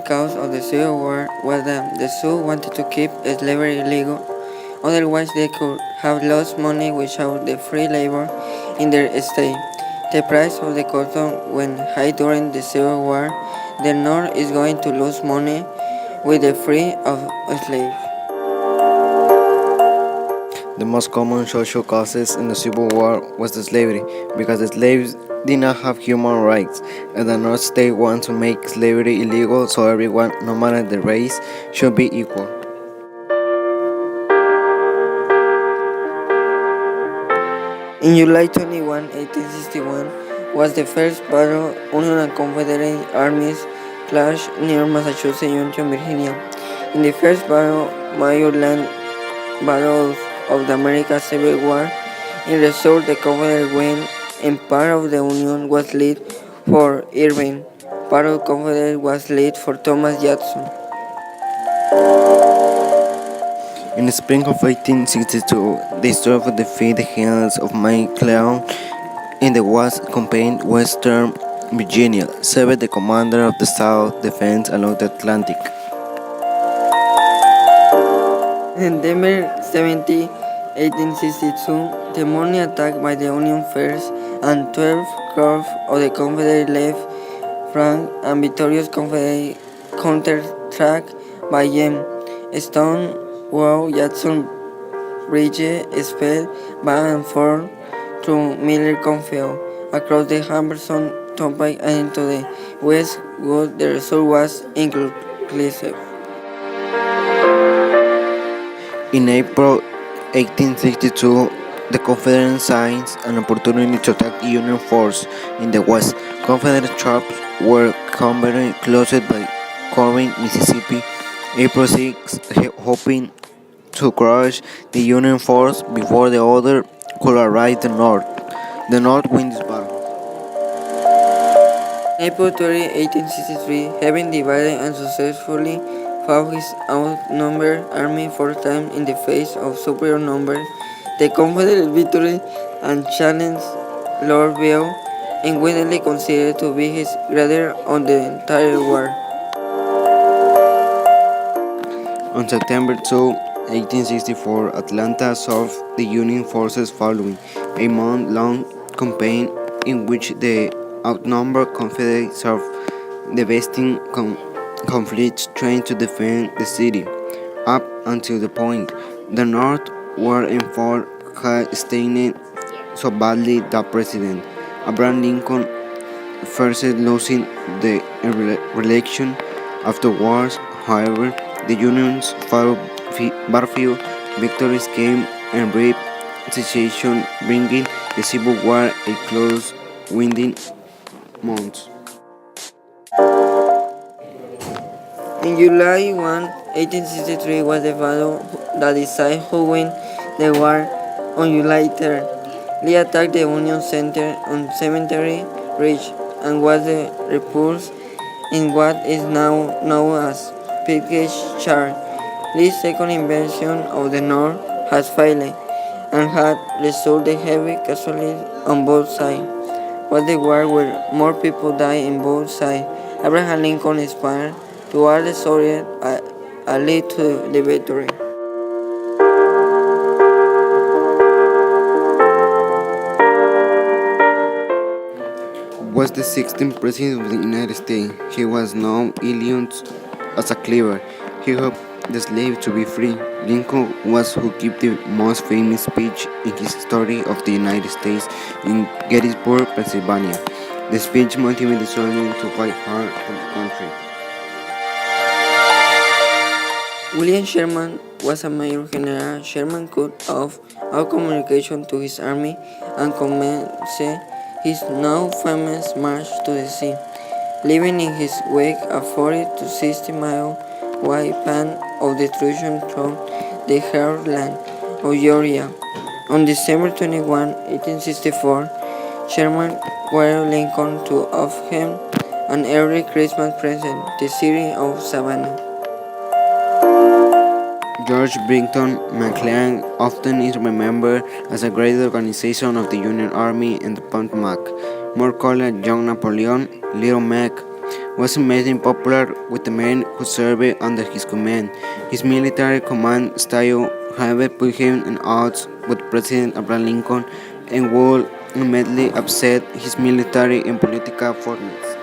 cause of the Civil War was that the Sioux wanted to keep slavery illegal, otherwise they could have lost money without the free labor in their state. The price of the cotton went high during the Civil War. The North is going to lose money with the free of slaves. The most common social causes in the Civil War was the slavery, because the slaves did not have human rights, and the North state wanted to make slavery illegal so everyone, no matter the race, should be equal. In July 21, 1861, was the first battle Union and Confederate armies clashed near Massachusetts Junction, Virginia. In the first battle, major land battles of the American Civil War, in result the Confederate win, and part of the Union was led for Irving, part of the Confederate was led for Thomas Jackson. In the spring of 1862, they strove to defeat the hands of McClellan in the West campaign Western Virginia, served the commander of the South defense along the Atlantic. September 17, 1862, the morning attack by the Union first and 12th Corps of the Confederate left flank and victorious Confederate counterattack by James Stonewall Jackson Bridge sped back and forth through Miller Cornfield, across the Humberson Turnpike and into the West Wood. The result was inconclusive. In April 1862, the Confederates seized an opportunity to attack the Union force in the West. Confederate troops were converted close by Corinth, Mississippi, April 6, hoping to crush the Union force before the other could arrive the North. The North win this battle. April 30, 1863, having divided and successfully fought his outnumbered army 4 times in the face of superior numbers, the Confederate victory and challenged Lord Bill, and widely considered to be his greatest on the entire war. On September 2, 1864, Atlanta served the Union forces following a month-long campaign in which the outnumbered Confederates served devastating conflicts trying to defend the city, up until the point the North war effort had stained so badly that President Abraham Lincoln feared losing the re-election. Afterwards, however, the Union's battlefield victories came and brief cessation, bringing the Civil War a close winding month. In July 1, 1863 was the battle that decided who won the war. On July 3rd, Lee attacked the Union Center on Cemetery Ridge and was repulsed in what is now known as Pittsburgh Charge. Lee's second invasion of the North has failed and had resulted heavy casualties on both sides. Was the war where more people died in both sides, Abraham Lincoln aspired to all the Soviets and lead to the victory. Was the 16th President of the United States. He was known Illinois as a clever. He hoped the slaves to be free. Lincoln was who gave the most famous speech in his history of the United States in Gettysburg, Pennsylvania. The speech motivated the soldiers to fight hard for the country. William Sherman was a major general. Sherman cut off all communication to his army and commenced his now famous march to the sea, leaving in his wake a 40 to 60 mile wide pan of destruction through the heartland of Georgia. On December 21, 1864, Sherman ordered Lincoln to offer him an early Christmas present, the city of Savannah. George Brigham McClellan often is remembered as a great organization of the Union Army and the Potomac, more called Young Napoleon, Little Mac, was immensely popular with the men who served under his command. His military command style, however, put him in odds with President Abraham Lincoln and would immediately upset his military and political forces.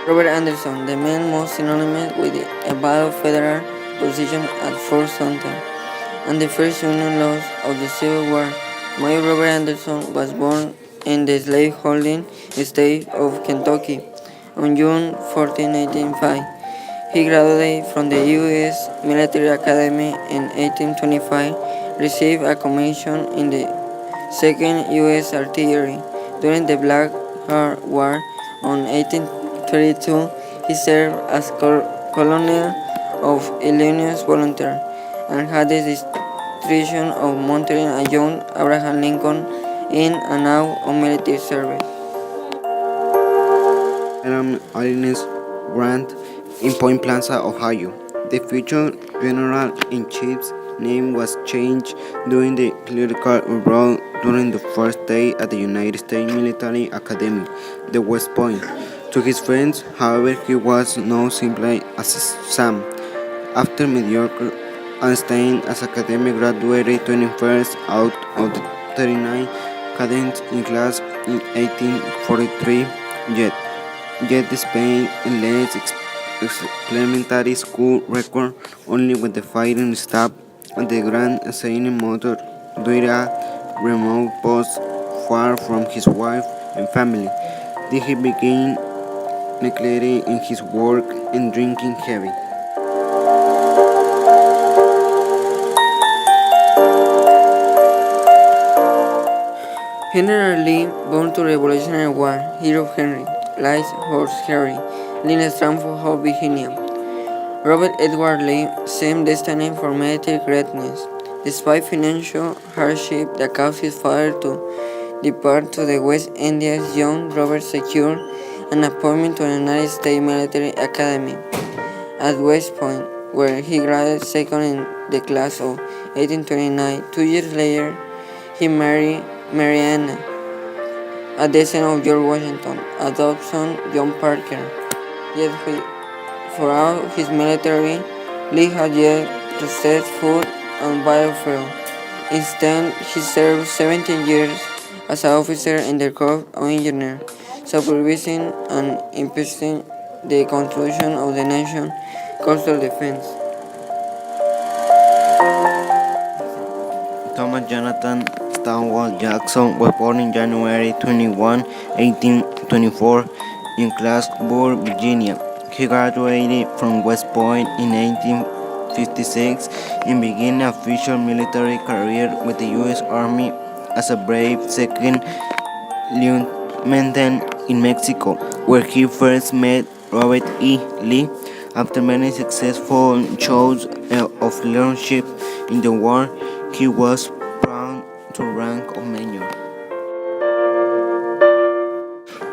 Robert Anderson, the man most synonymous with a valid federal position at Fort Sumter, and the first Union laws of the Civil War. Major Robert Anderson was born in the slave-holding state of Kentucky on June 14, 1805. He graduated from the U.S. Military Academy in 1825, received a commission in the 2nd U.S. Artillery during the Black Hawk War on 1832. He served as colonel of Illinois Volunteer and had the distinction of mounting a young Abraham Lincoln in and out of military service. Ernest Grant in Point Pleasant, Ohio. The future General-in-Chief's name was changed during the political round during the first day at the United States Military Academy, the West Point. To his friends, however, he was known simply as Sam. After mediocre and staying as academic graduated 21st out of the 39 cadets in class in 1843, yet despite a less elementary school record only with the fighting staff and the Grand Assigning Motor due a remote post far from his wife and family, did he begin neglecting in his work and drinking heavy. Generally born to Revolutionary War, hero Henry, Light Horse Harry, Lina Stratford of Virginia. Robert Edward Lee, same destiny for military greatness. Despite financial hardship that caused his father to depart to the West Indies, young Robert secured an appointment to the United States Military Academy at West Point, where he graduated second in the class of 1829. 2 years later, he married Marianna, a descendant of George Washington, adoption John Parker. Yet throughout his military, Lee had yet to set foot on battlefield. Instead, he served 17 years as an officer in the Corps of Engineers, supervising and implementing the construction of the nation's coastal defense. Thomas Jonathan Stonewall Jackson was born in January 21, 1824, in Clarksburg, Virginia. He graduated from West Point in 1856 and began a official military career with the U.S. Army as a brave second lieutenant in Mexico, where he first met Robert E. Lee. After many successful shows of leadership in the war, he was promoted to rank of major.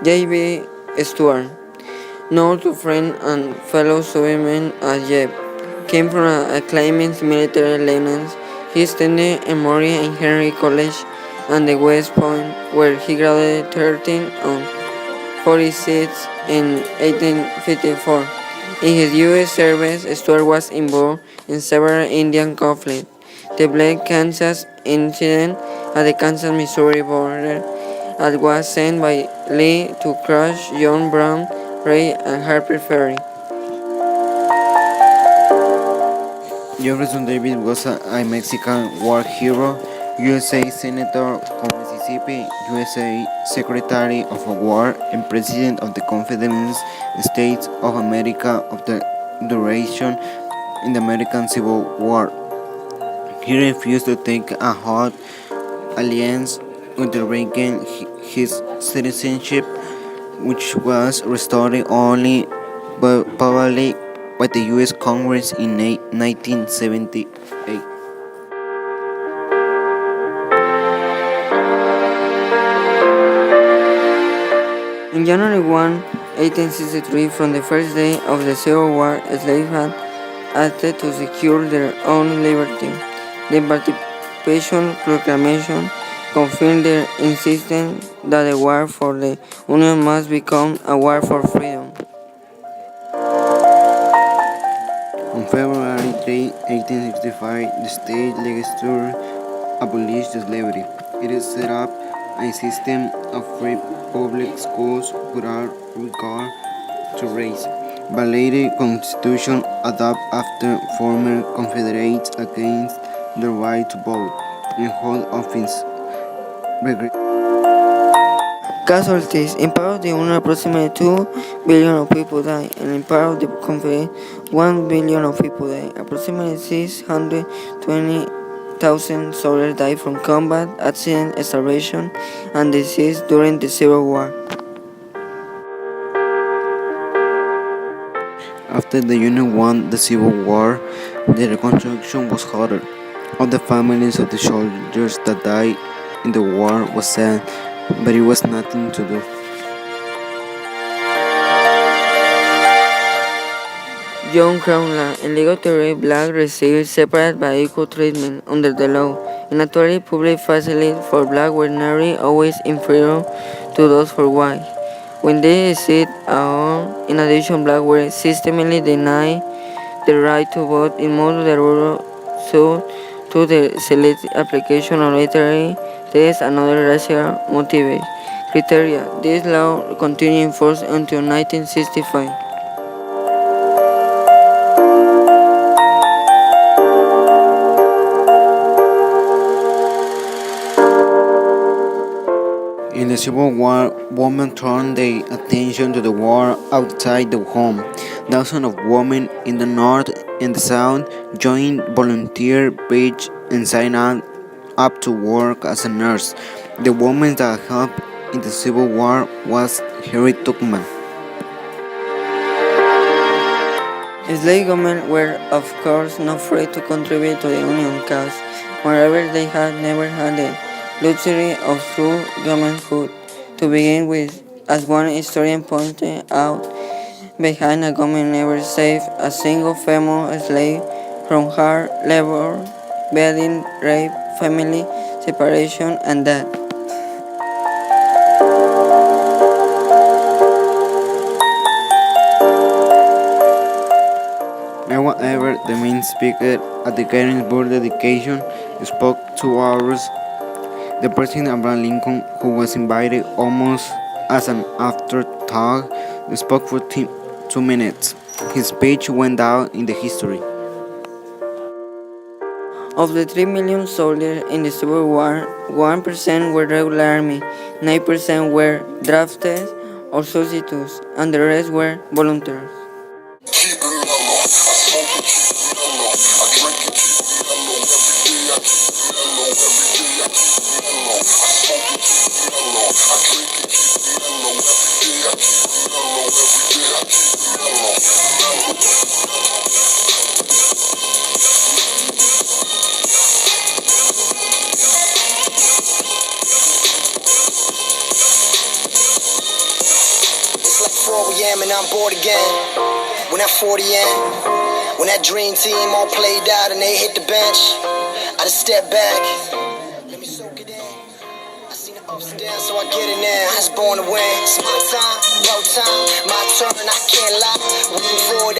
J.B. Stuart, known to friend and fellow servicemen as Jeb, came from an acclaimed military lieutenant. He studied Emory and Henry College and the West Point, where he graduated 13 on 46 in 1854. In his U.S. service, Stuart was involved in several Indian conflicts. The Black Kansas incident at the Kansas-Missouri border, and was sent by Lee to crush John Brown, Ray, and Harper Ferry. Jefferson Davis was a Mexican war hero, USA Senator from Mississippi, USA Secretary of War, and President of the Confederate States of America of the duration in the American Civil War. He refused to take a hard alliance with the Reagan his citizenship, which was restored only publicly by the U.S. Congress in 1978. In January 1, 1863, from the first day of the Civil War, slaves had acted to secure their own liberty. The Emancipation Proclamation confirmed their insistence that the war for the Union must become a war for freedom. On February 3, 1865, the state legislature abolished slavery. It set up a system of free public schools without regard to race. Violated constitution adopted after former Confederates against the right to vote and hold office. Casualties. In part of the Union, approximately 2 billion of people died, and in part of the Confederate, 1 billion of people died. Approximately 620,000 soldiers died from combat, accident, starvation, and disease during the Civil War. After the Union won the Civil War, the reconstruction was harder. All the families of the soldiers that died in the war was sad, but it was nothing to do. John Crown Law. In legal theory, blacks received separate but equal treatment under the law. In actuality, public facilities for blacks were nearly always inferior to those for white. When they existed at all, in addition, blacks were systematically denied the right to vote in most of the rural South to the select application of literary tests and other racial motivated criteria. This law continued in force until 1965. In the Civil War, women turned their attention to the war outside the home. Thousands of women in the North and the South joined volunteer page and signed up to work as a nurse. The woman that helped in the Civil War was Harriet Tubman. Slave women were, of course, not free to contribute to the Union cause. Moreover, they had never had the luxury of true womanhood. To begin with, as one historian pointed out, behind a government never saved a single female slave from hard labor, beating, rape, family separation, and death. However, the main speaker at the Gettysburg dedication spoke 2 hours. The President Abraham Lincoln, who was invited almost as an afterthought, spoke for 2 minutes. His speech went down in the history. Of the 3 million soldiers in the Civil War, 1% were regular army, 9% were drafted or substitutes, and the rest were volunteers. It's like 4 a.m. and I'm bored again. When that 40 in, when that dream team all played out and they hit the bench, I just step back. Let me soak it in. I seen the ups and downs, so I get it now. I was born to win. It's my time, no time, my turn. I can't lie. Waiting for it.